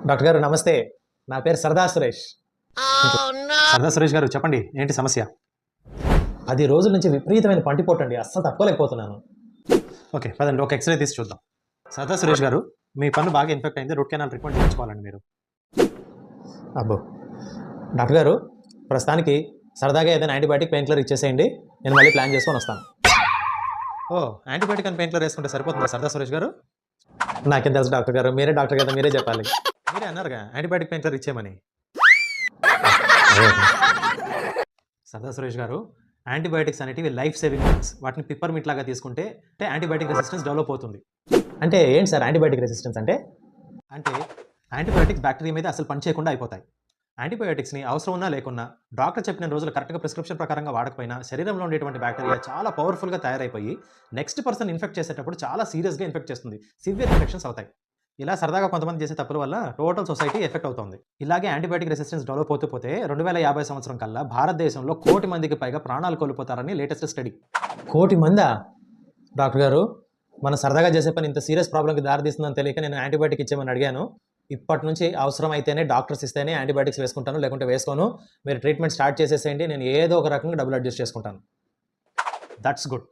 Doctor గారు నమస్తే. నా పేరు సరదా సురేష్. సరదా సురేష్ గారు చెప్పండి, ఏంటి సమస్య? 10 రోజుల నుంచి విపరీతమైన పంటిపోటండి. అస్సలు తట్టుకోలేకపోతున్నాను. ఓకే, పదండి ఒక ఎక్స్‌రే తీసి చూద్దాం. సరదా సురేష్ గారు, మీ పన్ను బాగా ఇన్ఫెక్ట్ అయింది. రూట్ కెనాల్ ట్రీట్మెంట్ చేయించుకోవాలండి మీరు. అబ్బో! డాక్టర్ గారు ప్రస్తుతానికి సరదాగా ఏదైనా యాంటీబయాటిక్ పెయిన్ కిల్లర్ ఇచ్చేసేయండి. నేను మళ్ళీ ప్లాన్ చేసుకొని వస్తాను. ఓహ్! యాంటీబయాటిక్ అండ్ పెయిన్ కిల్లర్ వేసుకుంటే సరిపోతుందా సరదా సురేష్ గారు? నాకేం తెలుసు డాక్టర్ గారు. మీరే డాక్టర్ కదా, మీరే చెప్పాలి. మీరే అన్నారుగా యాంటీబయాటిక్ పెయిన్ కిల్లర్ ఇచ్చేయమని. సరదా సురేష్ గారు, యాంటీబయాటిక్స్ అనేటివి లైఫ్ సేవింగ్ డ్రగ్స్. వాటిని పిప్పర్మింట్ లాగా తీసుకుంటే యాంటీబయాటిక్ రెసిస్టెన్స్ డెవలప్ అవుతుంది. అంటే ఏంటి సార్ యాంటీబయాటిక్ రెసిస్టెన్స్ అంటే? అంటే యాంటీబయాటిక్స్ బ్యాక్టీరియా మీద అసలు పని చేయకుండా అయిపోతాయి. యాంటీబయాటిక్స్‌ని అవసరం ఉన్నా లేకున్నా డాక్టర్ చెప్పిన రోజులు కరెక్ట్‌గా ప్రిస్క్రిప్షన్ ప్రకారంగా వాడకపోయినా శరీరంలో ఉండేటువంటి బ్యాక్టీరియా చాలా పవర్‌ఫుల్‌గా తయారైపోయి నెక్స్ట్ పర్సన్ ఇన్ఫెక్ట్ చేసేటప్పుడు చాలా సీరియస్‌గా ఇన్ఫెక్ట్ చేస్తుంది. సివియర్ ఇన్ఫెక్షన్స్ అవుతాయి. ఇలా సరదాగా కొంతమంది చేసే తప్పుల వల్ల టోటల్ సొసైటీ ఎఫెక్ట్ అవుతుంది. ఇలాగే యాంటీబయాటిక్ రెసిస్టెన్స్ డెవలప్ అవుతూ పోతే 2050 సంవత్సరం కల్లా భారతదేశంలో 1,00,00,000 మందికి పైగా ప్రాణాలు కోల్పోతారని లేటెస్ట్ స్టడీ. 1,00,00,000 మందా? డాక్టర్ గారు మనం సరదాగా చేసే పని ఇంత సీరియస్ ప్రాబ్లమ్‌కి దారితీస్తుందని తెలియక నేను యాంటీబయాటిక్ ఇచ్చేయమని అడిగాను. ఇప్పటి నుంచి అవసరం అయితేనే డాక్టర్స్ ఇస్తేనే యాంటీబయాటిక్స్ వేసుకుంటాను. లేకుంటే వేసుకోను. మీరు ట్రీట్మెంట్ స్టార్ట్ చేసేసేయండి. నేను ఏదో ఒక రకంగా డబ్బులు అడ్జస్ట్ చేసుకుంటాను. That's good.